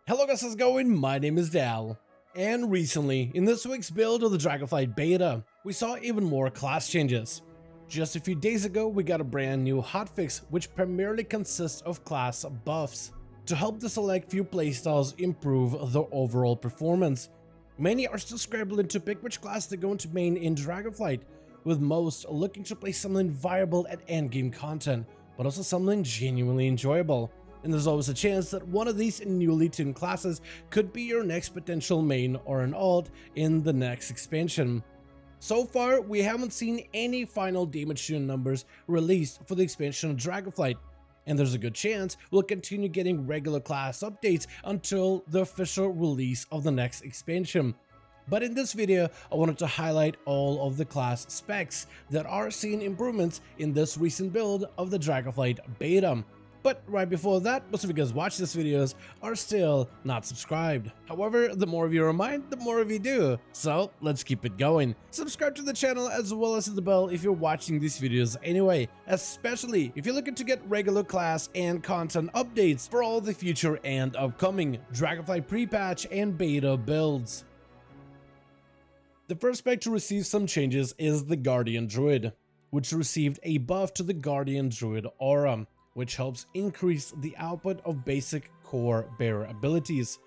Hello guys, how's it going? My name is Dal. And recently, in this week's build of the Dragonflight beta, we saw even more class changes. Just a few days ago, we got a brand new hotfix which primarily consists of class buffs to help the select few playstyles improve their overall performance. Many are still scrambling to pick which class they're going to main in Dragonflight, with most looking to play something viable at endgame content, but also something genuinely enjoyable. And there's always a chance that one of these newly tuned classes could be your next potential main or an alt in the next expansion. So far, we haven't seen any final damage tune numbers released for the expansion of Dragonflight, and there's a good chance we'll continue getting regular class updates until the official release of the next expansion. But in this video, I wanted to highlight all of the class specs that are seeing improvements in this recent build of the Dragonflight beta. But right before that, most of you guys watch these videos are still not subscribed. However, the more of you remind, the more of you do. So let's keep it going. Subscribe to the channel as well as hit the bell if you're watching these videos anyway, especially if you're looking to get regular class and content updates for all the future and upcoming Dragonflight pre-patch and beta builds. The first spec to receive some changes is the Guardian Druid, which received a buff to the Guardian Druid aura, which helps increase the output of basic core bearer abilities.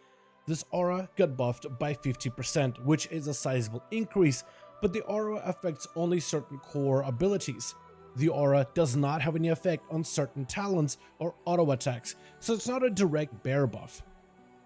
This aura got buffed by 50%, which is a sizable increase, but the aura affects only certain core abilities. The aura does not have any effect on certain talents or auto attacks, so it's not a direct bear buff.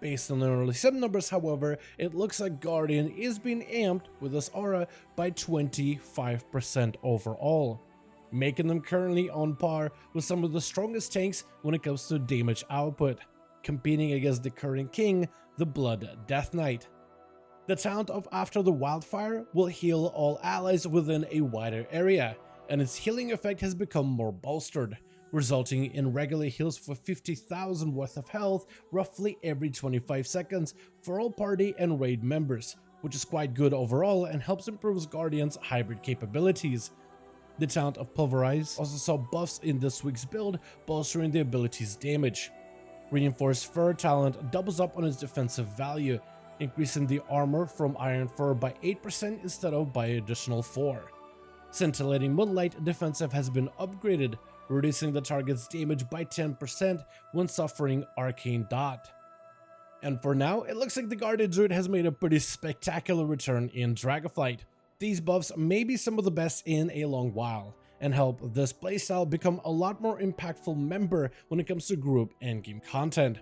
Based on the early sim numbers, however, it looks like Guardian is being amped with this aura by 25% overall, making them currently on par with some of the strongest tanks when it comes to damage output, competing against the current king, the Blood Death Knight. The talent of After the Wildfire will heal all allies within a wider area, and its healing effect has become more bolstered, resulting in regular heals for 50,000 worth of health roughly every 25 seconds for all party and raid members, which is quite good overall and helps improve Guardian's hybrid capabilities. The talent of Pulverize also saw buffs in this week's build, bolstering the ability's damage. Reinforced Fur talent doubles up on its defensive value, increasing the armor from Iron Fur by 8% instead of by additional 4. Scintillating Moonlight defensive has been upgraded, reducing the target's damage by 10% when suffering Arcane Dot. And for now, it looks like the Guardian Druid has made a pretty spectacular return in Dragonflight. These buffs may be some of the best in a long while, and help this playstyle become a lot more impactful member when it comes to group and game content.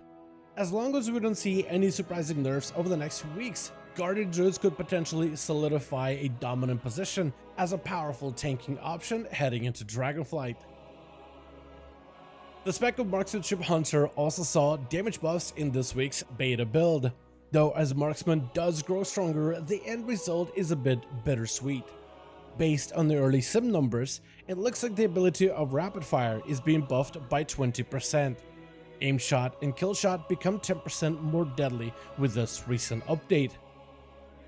As long as we don't see any surprising nerfs over the next few weeks, Guardian Druids could potentially solidify a dominant position as a powerful tanking option heading into Dragonflight. The spec of Marksmanship Hunter also saw damage buffs in this week's beta build. Though as Marksman does grow stronger, the end result is a bit bittersweet. Based on the early sim numbers, it looks like the ability of Rapid Fire is being buffed by 20%. Aim Shot and Kill Shot become 10% more deadly with this recent update.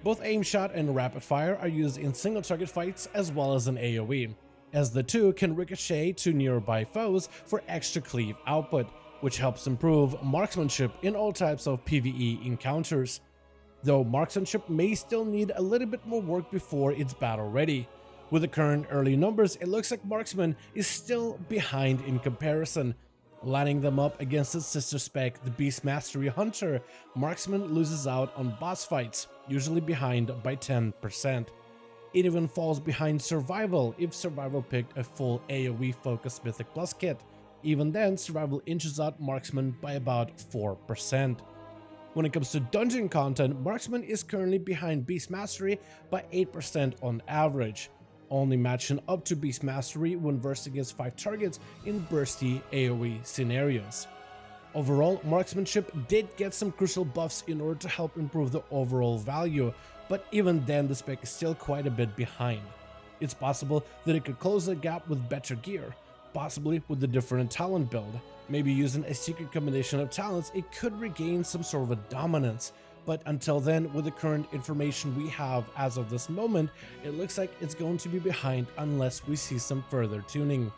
Both Aim Shot and Rapid Fire are used in single target fights as well as in AoE, as the two can ricochet to nearby foes for extra cleave output, which helps improve marksmanship in all types of PvE encounters. Though marksmanship may still need a little bit more work before it's battle ready. With the current early numbers, it looks like Marksman is still behind in comparison. Lining them up against its sister spec, the Beast Mastery Hunter, Marksman loses out on boss fights, usually behind by 10%. It even falls behind Survival if Survival picked a full AoE focused Mythic Plus kit. Even then, Survival inches out Marksman by about 4%. When it comes to dungeon content, Marksman is currently behind Beast Mastery by 8% on average, only matching up to Beast Mastery when versed against 5 targets in bursty AoE scenarios. Overall, Marksmanship did get some crucial buffs in order to help improve the overall value, but even then the spec is still quite a bit behind. It's possible that it could close the gap with better gear, possibly with a different talent build. Maybe using a secret combination of talents, it could regain some sort of a dominance. But until then, with the current information we have as of this moment, it looks like it's going to be behind unless we see some further tuning.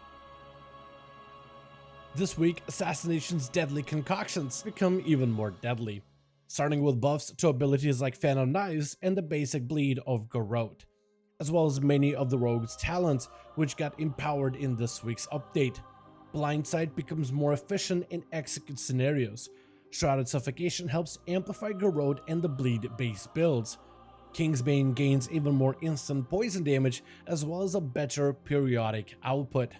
This week, Assassination's deadly concoctions become even more deadly. starting with buffs to abilities like Fan of Knives and the basic bleed of Garrote, as well as many of the rogue's talents which got empowered in this week's update. Blindsight becomes more efficient in execute scenarios. Shrouded Suffocation helps amplify Garrote and the bleed-based builds. Kingsbane gains even more instant poison damage as well as a better periodic output.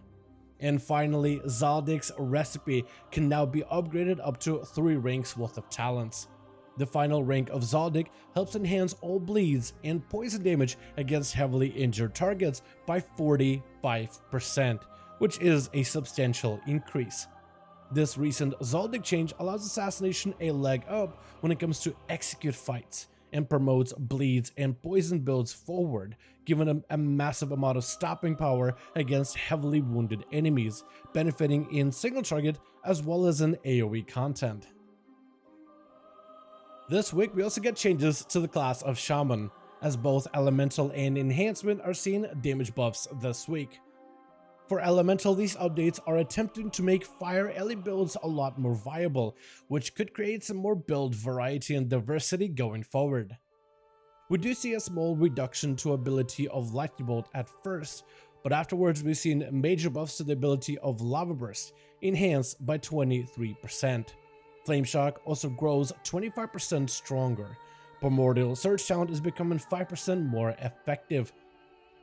And finally, Zaldic's recipe can now be upgraded up to 3 ranks worth of talents. The final rank of Zaldic helps enhance all bleeds and poison damage against heavily injured targets by 45%, which is a substantial increase. This recent Zaldic change allows Assassination a leg up when it comes to execute fights, and promotes bleeds and poison builds forward, giving them a massive amount of stopping power against heavily wounded enemies, benefiting in single target as well as in AoE content. This week we also get changes to the class of Shaman, as both Elemental and Enhancement are seeing damage buffs this week. For Elemental, these updates are attempting to make Fire Ele builds a lot more viable, which could create some more build variety and diversity going forward. We do see a small reduction to ability of Lightning Bolt at first, but afterwards we've seen major buffs to the ability of Lava Burst, enhanced by 23%. Flame Shock also grows 25% stronger. Primordial Surge Sound is becoming 5% more effective.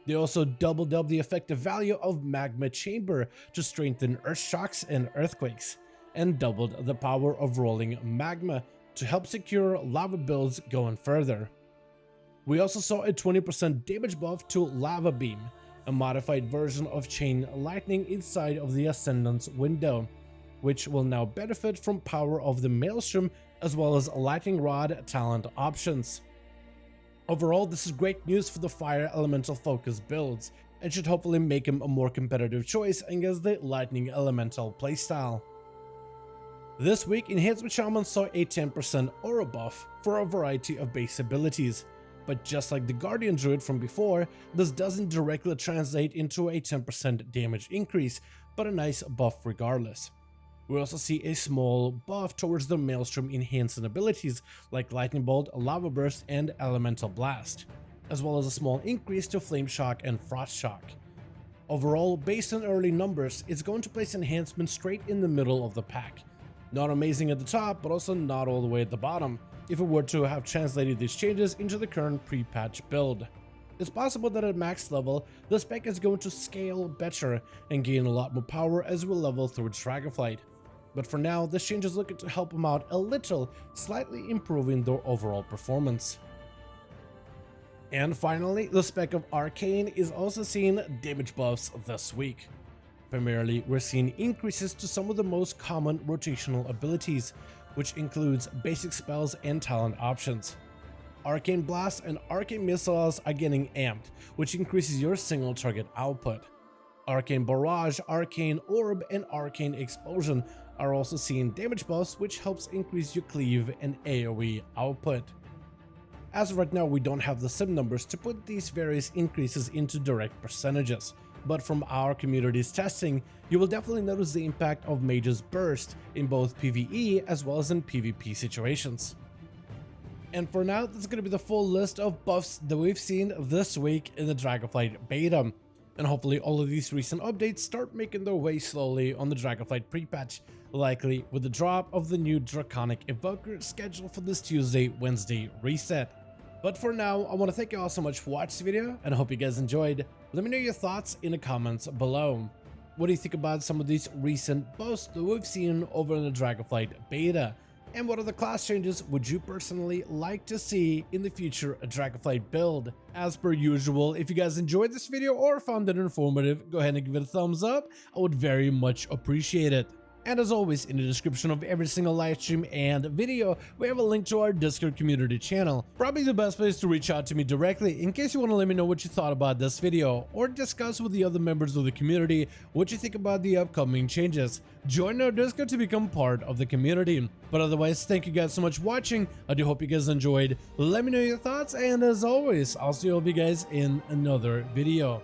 They also doubled up the effective value of Magma Chamber to strengthen Earth Shocks and Earthquakes, and doubled the power of Rolling Magma to help secure lava builds going further. We also saw a 20% damage buff to Lava Beam, a modified version of Chain Lightning inside of the Ascendance window, which will now benefit from power of the Maelstrom as well as Lightning Rod talent options. Overall, this is great news for the Fire Elemental focused builds, and should hopefully make him a more competitive choice against the Lightning Elemental playstyle. This week, Enhancement Shaman saw a 10% aura buff for a variety of base abilities, but just like the Guardian Druid from before, this doesn't directly translate into a 10% damage increase, but a nice buff regardless. We also see a small buff towards the Maelstrom enhancing abilities like Lightning Bolt, Lava Burst, and Elemental Blast, as well as a small increase to Flame Shock and Frost Shock. Overall, based on early numbers, it's going to place enhancement straight in the middle of the pack. Not amazing at the top, but also not all the way at the bottom, if it were to have translated these changes into the current pre-patch build. It's possible that at max level, the spec is going to scale better and gain a lot more power as we level through Dragonflight. But for now, this change is looking to help them out a little, slightly improving their overall performance. And finally, the spec of Arcane is also seeing damage buffs this week. Primarily, we're seeing increases to some of the most common rotational abilities, which includes basic spells and talent options. Arcane Blast and Arcane Missiles are getting amped, which increases your single target output. Arcane Barrage, Arcane Orb, and Arcane Explosion are also seeing damage buffs, which helps increase your cleave and AoE output. As of right now, we don't have the sim numbers to put these various increases into direct percentages, but from our community's testing, you will definitely notice the impact of Mage's Burst in both PvE as well as in PvP situations. And for now, that's going to be the full list of buffs that we've seen this week in the Dragonflight beta. And hopefully all of these recent updates start making their way slowly on the Dragonflight pre-patch, likely with the drop of the new Draconic Evoker scheduled for this Tuesday-Wednesday reset. But for now, I want to thank you all so much for watching the video, and I hope you guys enjoyed. Let me know your thoughts in the comments below. What do you think about some of these recent buffs that we've seen over in the Dragonflight beta? And what other class changes would you personally like to see in the future Dragonflight build? As per usual, if you guys enjoyed this video or found it informative, go ahead and give it a thumbs up. I would very much appreciate it. And as always, in the description of every single live stream and video, we have a link to our Discord community channel. Probably the best place to reach out to me directly in case you want to let me know what you thought about this video, or discuss with the other members of the community what you think about the upcoming changes. Join our Discord to become part of the community. But otherwise, thank you guys so much for watching. I do hope you guys enjoyed. Let me know your thoughts, and as always, I'll see all of you guys in another video.